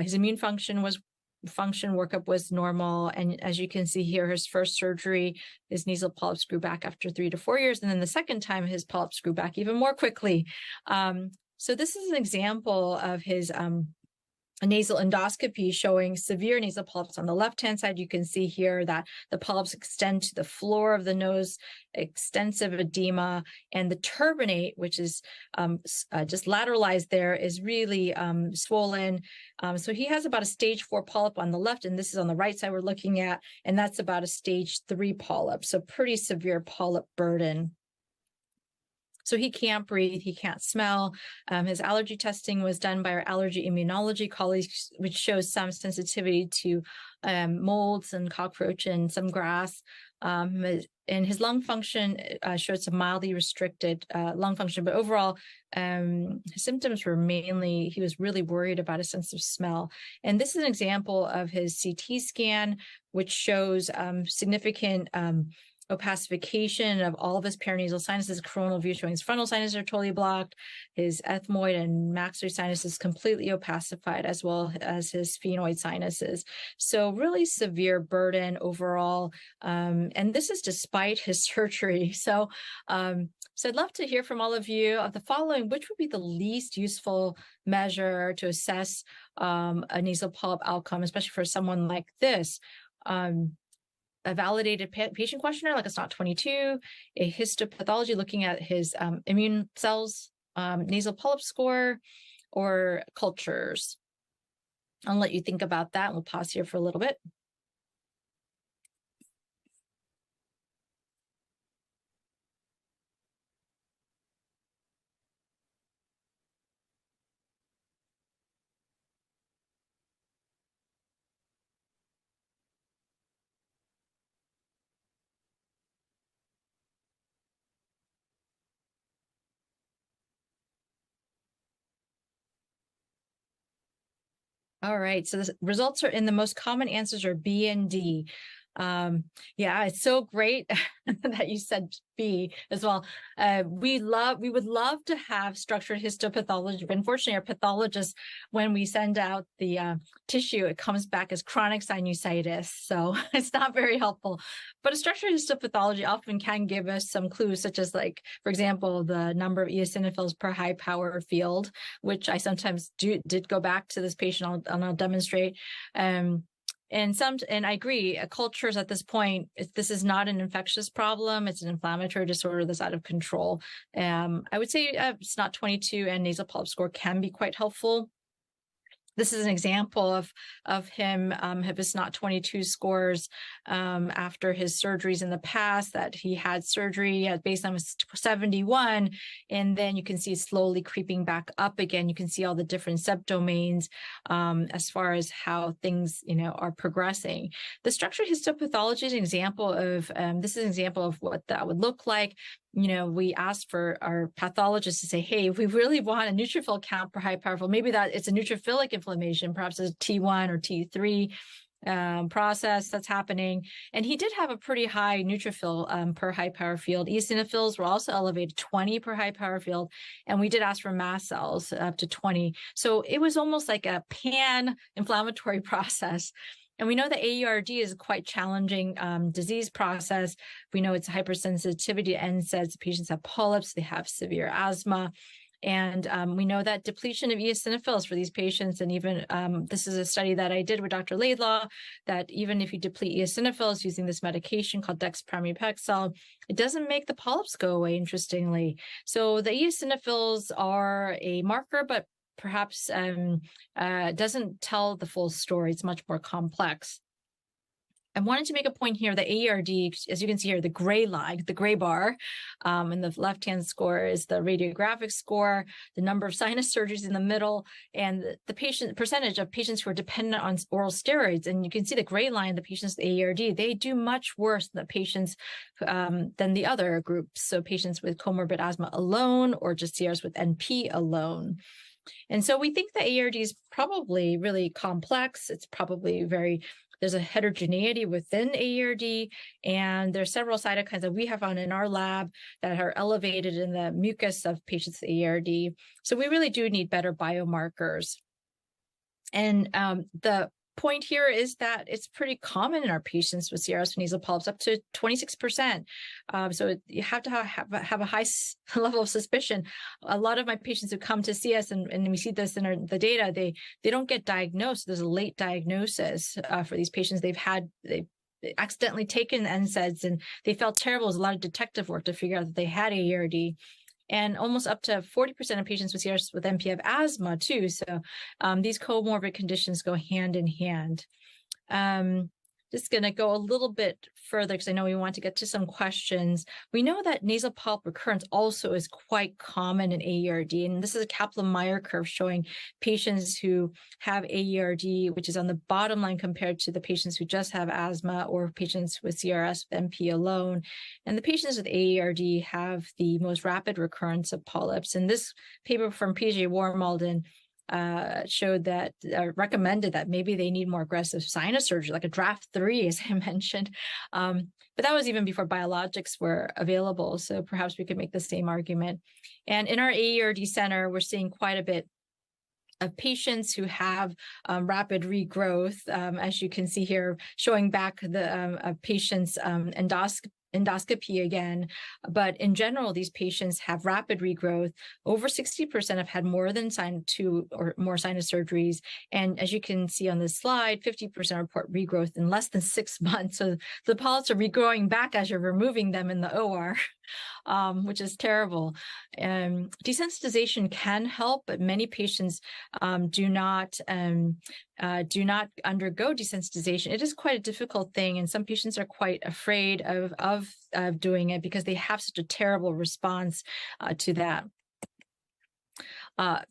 His immune function workup was normal. And as you can see here, his first surgery, his nasal polyps grew back after 3 to 4 years. And then the second time, his polyps grew back even more quickly. So this is an example of his nasal endoscopy showing severe nasal polyps. On the left-hand side, you can see here that the polyps extend to the floor of the nose, extensive edema, and the turbinate, which is just lateralized there, is really swollen. So he has about a stage 4 polyp on the left, and this is on the right side we're looking at, and that's about a stage 3 polyp. So pretty severe polyp burden. So he can't breathe, he can't smell. His allergy testing was done by our allergy immunology colleagues, which shows some sensitivity to molds and cockroach and some grass. And his lung function showed some mildly restricted lung function, but overall, his symptoms were mainly, he was really worried about a sense of smell. And this is an example of his CT scan, which shows significant opacification of all of his paranasal sinuses, coronal view showing his frontal sinuses are totally blocked, his ethmoid and maxillary sinuses completely opacified, as well as his sphenoid sinuses. So really severe burden overall. And this is despite his surgery. So I'd love to hear from all of you of the following: which would be the least useful measure to assess a nasal polyp outcome, especially for someone like this? A validated patient questionnaire like a SNOT-22, a histopathology looking at his immune cells, nasal polyp score, or cultures. I'll let you think about that. We'll pause here for a little bit. All right, so the results are in the most common answers are B and D. Yeah, it's so great that you said B as well. We would love to have structured histopathology, but unfortunately our pathologists, when we send out the tissue, it comes back as chronic sinusitis. So it's not very helpful. But a structured histopathology often can give us some clues, such as, like, for example, the number of eosinophils per high power field, which I sometimes did go back to this patient and I'll demonstrate. And I agree, cultures at this point, this is not an infectious problem. It's an inflammatory disorder that's out of control. I would say SNOT-22 and nasal polyp score can be quite helpful. This is an example of him, have his SNOT-22 scores after his surgeries in the past, that he had surgery at baseline was 71, and then you can see slowly creeping back up again. You can see all the different subdomains as far as how things, are progressing. The structured histopathology is an example of, this is an example of what that would look like. We asked for our pathologists to say, hey, if we really want a neutrophil count per high powerful, maybe that it's a neutrophilic inflammation, perhaps a T1 or T3 process that's happening. And he did have a pretty high neutrophil per high power field. Eosinophils were also elevated, 20 per high power field. And we did ask for mast cells up to 20. So it was almost like a pan-inflammatory process. And we know that AERD is a quite challenging disease process. We know it's a hypersensitivity to NSAIDs. Patients have polyps, they have severe asthma. And we know that depletion of eosinophils for these patients, and even this is a study that I did with Dr. Laidlaw, that even if you deplete eosinophils using this medication called dexpramipexole, it doesn't make the polyps go away, interestingly. So the eosinophils are a marker, but perhaps doesn't tell the full story. It's much more complex. I wanted to make a point here that AERD, as you can see here, the gray line, the gray bar, and the left-hand score is the radiographic score, the number of sinus surgeries in the middle, and the percentage of patients who are dependent on oral steroids. And you can see the gray line, the patients with AERD, they do much worse than the patients than the other groups. So patients with comorbid asthma alone, or just CRS with NP alone. And so we think that AERD is probably really complex. It's probably there's a heterogeneity within AERD, and there are several cytokines that we have found in our lab that are elevated in the mucus of patients with AERD. So we really do need better biomarkers. And the point here is that it's pretty common in our patients with CRS with nasal polyps, up to 26%. So you have to have a high level of suspicion. A lot of my patients who come to see us, and we see this in the data, they don't get diagnosed. There's a late diagnosis for these patients. They've accidentally taken NSAIDs and they felt terrible. There's a lot of detective work to figure out that they had AERD. And almost up to 40% of patients with CRS with NP have asthma too. So these comorbid conditions go hand in hand. just going to go a little bit further because I know we want to get to some questions. We know that nasal polyp recurrence also is quite common in AERD, and this is a Kaplan-Meier curve showing patients who have AERD, which is on the bottom line compared to the patients who just have asthma or patients with CRS with NP alone. And the patients with AERD have the most rapid recurrence of polyps. And this paper from PJ Warmalden showed that, recommended that maybe they need more aggressive sinus surgery, like a draft 3, as I mentioned. But that was even before biologics were available. So perhaps we could make the same argument. And in our AERD center, we're seeing quite a bit of patients who have rapid regrowth, as you can see here, showing back the patient's endoscopy again. But in general, these patients have rapid regrowth. Over 60% have had more than 2 or more sinus surgeries. And as you can see on this slide, 50% report regrowth in less than 6 months. So the polyps are regrowing back as you're removing them in the OR. Which is terrible. Desensitization can help, but many patients do not undergo desensitization. It is quite a difficult thing, and some patients are quite afraid of doing it because they have such a terrible response to that.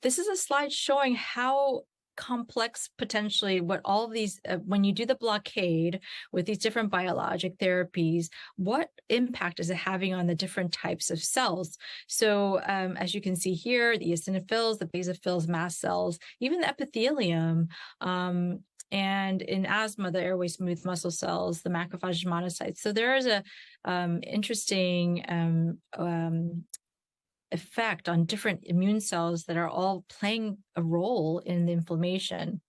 This is a slide showing how complex potentially what all of these, when you do the blockade with these different biologic therapies, what impact is it having on the different types of cells? So as you can see here, the eosinophils, the basophils, mast cells, even the epithelium, and in asthma, the airway smooth muscle cells, the macrophage monocytes. So there is a interesting effect on different immune cells that are all playing a role in the inflammation.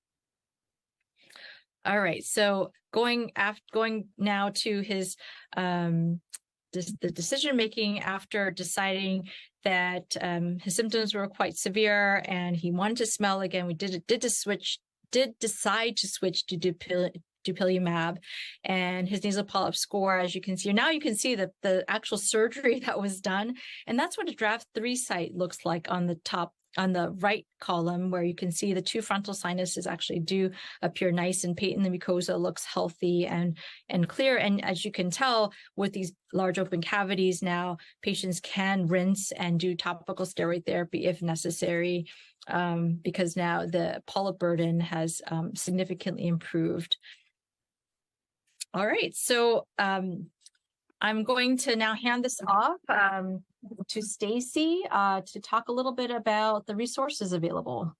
All right, so going now to his the decision making after deciding that his symptoms were quite severe and he wanted to smell again. We did decide to switch to dupilumab, and his nasal polyp score, as you can see, now you can see that the actual surgery that was done, and that's what a draft 3 site looks like on the top, on the right column, where you can see the 2 frontal sinuses actually do appear nice and patent. The mucosa looks healthy and clear. And as you can tell, with these large open cavities now, patients can rinse and do topical steroid therapy if necessary, because now the polyp burden has significantly improved. All right, so I'm going to now hand this off to Stacy to talk a little bit about the resources available.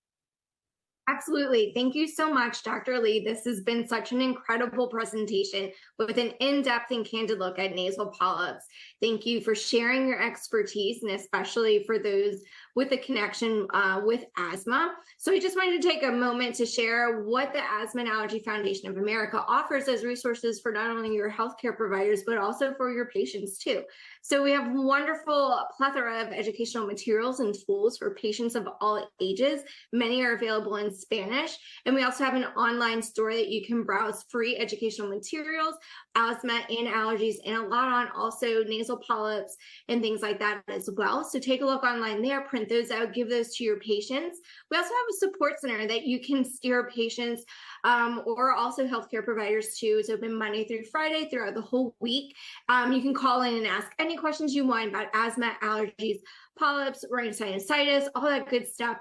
Absolutely. Thank you so much, Dr. Lee. This has been such an incredible presentation with an in-depth and candid look at nasal polyps. Thank you for sharing your expertise, and especially for those with a connection with asthma. So I just wanted to take a moment to share what the Asthma and Allergy Foundation of America offers as resources for not only your healthcare providers, but also for your patients too. So we have wonderful plethora of educational materials and tools for patients of all ages. Many are available in Spanish. And we also have an online store that you can browse free educational materials, asthma and allergies, and a lot on also nasal polyps and things like that as well. So take a look online there, print those out, give those to your patients. We also have a support center that you can steer patients or also healthcare providers too. It's open Monday through Friday throughout the whole week. You can call in and ask any questions you want about asthma, allergies, polyps, rhinosinusitis, all that good stuff.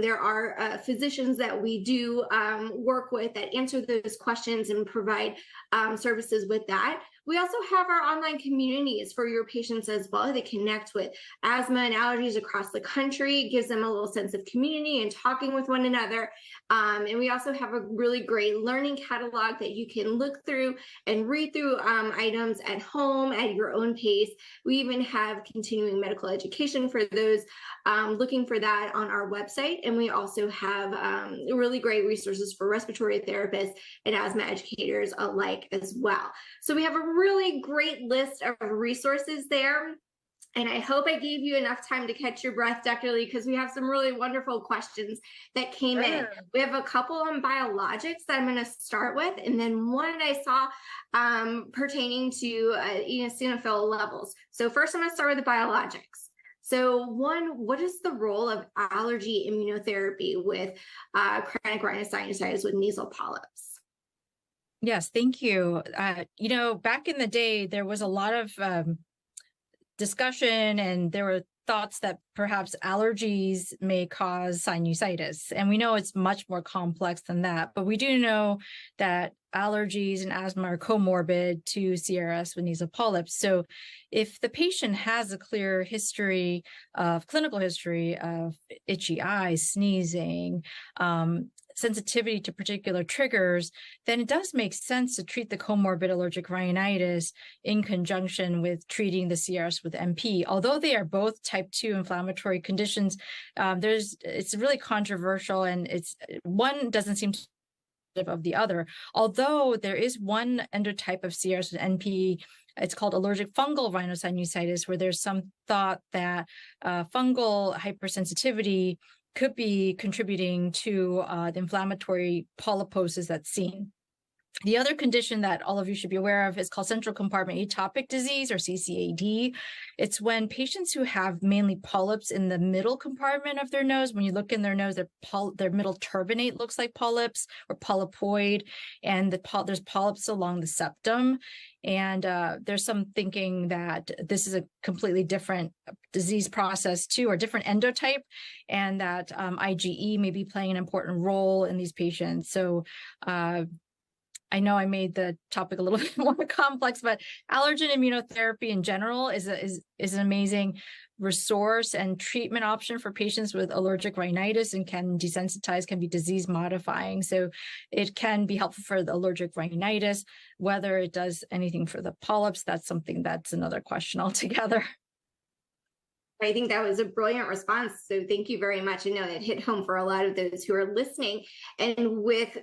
There are physicians that we do work with that answer those questions and provide services with that. We also have our online communities for your patients as well. They connect with asthma and allergies across the country. It gives them a little sense of community and talking with one another. And we also have a really great learning catalog that you can look through and read through items at home at your own pace. We even have continuing medical education for those looking for that on our website. And we also have really great resources for respiratory therapists and asthma educators alike as well. So we have a really great list of resources there. And I hope I gave you enough time to catch your breath, Dr. Lee, because we have some really wonderful questions that came in. We have a couple on biologics that I'm going to start with, and then one I saw pertaining to eosinophil levels. So first, I'm going to start with the biologics. So one, what is the role of allergy immunotherapy with chronic rhinosinusitis with nasal polyps? Yes, thank you. Back in the day, there was a lot of discussion, and there were thoughts that perhaps allergies may cause sinusitis. And we know it's much more complex than that, but we do know that allergies and asthma are comorbid to CRS with nasal polyps. So if the patient has a clear clinical history of itchy eyes, sneezing, sensitivity to particular triggers, then it does make sense to treat the comorbid allergic rhinitis in conjunction with treating the CRS with NP. Although they are both type 2 inflammatory conditions, it's really controversial, and one doesn't seem to of the other. Although there is one endotype of CRS with NP, it's called allergic fungal rhinosinusitis, where there's some thought that fungal hypersensitivity could be contributing to the inflammatory polyposis that's seen. The other condition that all of you should be aware of is called central compartment atopic disease, or CCAD. It's when patients who have mainly polyps in the middle compartment of their nose, when you look in their nose, their middle turbinate looks like polyps or polypoid, and there's polyps along the septum. And there's some thinking that this is a completely different disease process too, or different endotype, and that IgE may be playing an important role in these patients. So I know I made the topic a little bit more complex, but allergen immunotherapy in general is an amazing resource and treatment option for patients with allergic rhinitis, and can desensitize, can be disease modifying. So it can be helpful for the allergic rhinitis. Whether it does anything for the polyps, that's another question altogether. I think that was a brilliant response. So thank you very much. I know it hit home for a lot of those who are listening. And with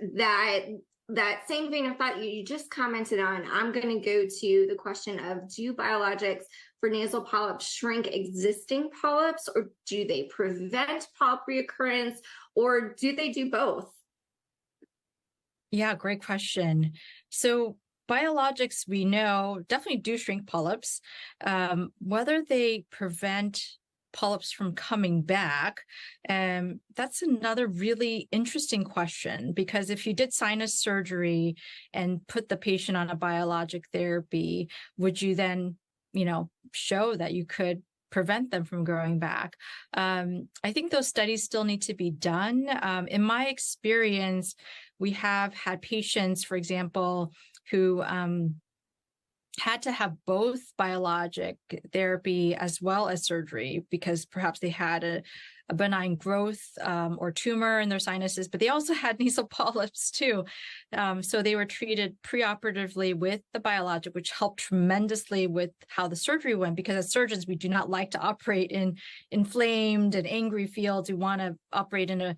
that same vein of thought you just commented on, I'm going to go to the question of, do biologics for nasal polyps shrink existing polyps, or do they prevent polyp reoccurrence, or do they do both? Yeah, great question. So biologics, we know, definitely do shrink polyps. Whether they prevent polyps from coming back, that's another really interesting question, because if you did sinus surgery and put the patient on a biologic therapy, would you then, show that you could prevent them from growing back? I think those studies still need to be done. In my experience, we have had patients, for example, who had to have both biologic therapy as well as surgery, because perhaps they had a benign growth or tumor in their sinuses, but they also had nasal polyps too. So they were treated preoperatively with the biologic, which helped tremendously with how the surgery went, because as surgeons, we do not like to operate in inflamed and angry fields. We want to operate in a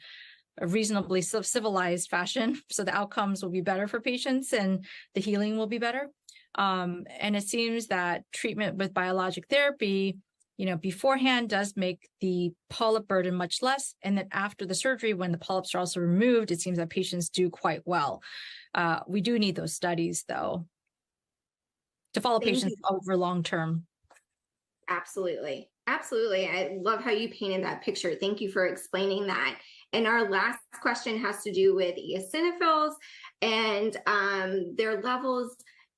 reasonably civilized fashion, so the outcomes will be better for patients and the healing will be better. And it seems that treatment with biologic therapy, beforehand does make the polyp burden much less. And then after the surgery, when the polyps are also removed, it seems that patients do quite well. We do need those studies, though, to follow patients over long term. Absolutely. Absolutely. I love how you painted that picture. Thank you for explaining that. And our last question has to do with eosinophils and their levels.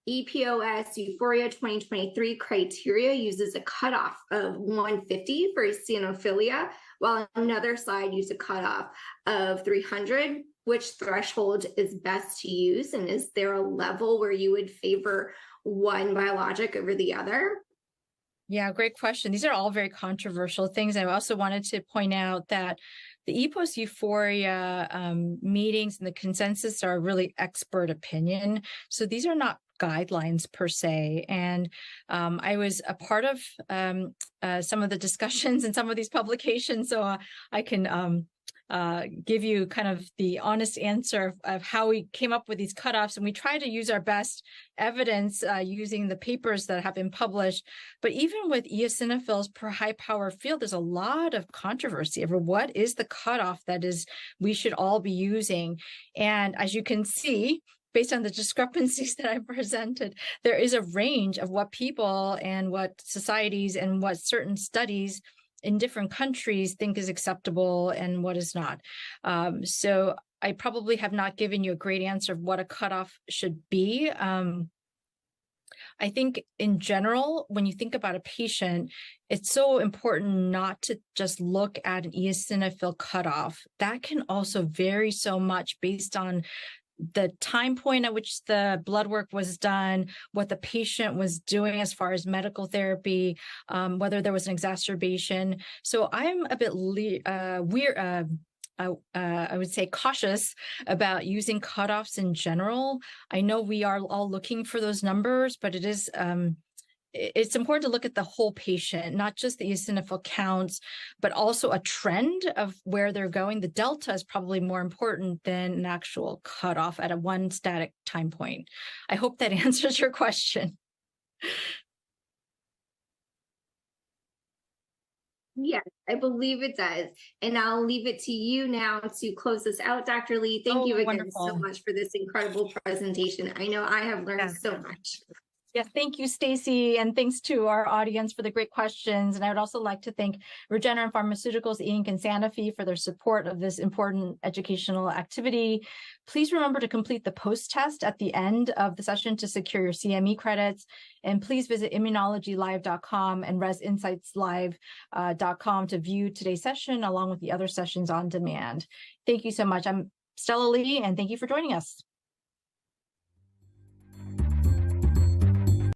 EPOS Euphoria 2023 criteria uses a cutoff of 150 for eosinophilia, while another slide used a cutoff of 300. Which threshold is best to use? And is there a level where you would favor one biologic over the other? Yeah, great question. These are all very controversial things. I also wanted to point out that the EPOS Euphoria meetings and the consensus are really expert opinion. So these are not guidelines per se. And I was a part of some of the discussions in some of these publications, so I can give you kind of the honest answer of how we came up with these cutoffs. And we try to use our best evidence using the papers that have been published. But even with eosinophils per high power field, there's a lot of controversy over what is the cutoff that we should all be using. And as you can see, based on the discrepancies that I presented, there is a range of what people and what societies and what certain studies in different countries think is acceptable and what is not. So I probably have not given you a great answer of what a cutoff should be. I think in general, when you think about a patient, it's so important not to just look at an eosinophil cutoff. That can also vary so much based on the time point at which the blood work was done, what the patient was doing as far as medical therapy, whether there was an exacerbation. So I'm a bit I would say cautious about using cutoffs in general. I know we are all looking for those numbers, but it's important to look at the whole patient, not just the eosinophil counts, but also a trend of where they're going. The delta is probably more important than an actual cutoff at a one static time point. I hope that answers your question. Yes, I believe it does. And I'll leave it to you now to close this out, Dr. Lee. Thank you again so much for this incredible presentation. I know I have learned so much. Yes, thank you, Stacy, and thanks to our audience for the great questions. And I would also like to thank Regeneron Pharmaceuticals, Inc. and Sanofi for their support of this important educational activity. Please remember to complete the post-test at the end of the session to secure your CME credits. And please visit immunologylive.com and resinsightslive.com to view today's session along with the other sessions on demand. Thank you so much. I'm Stella Lee, and thank you for joining us.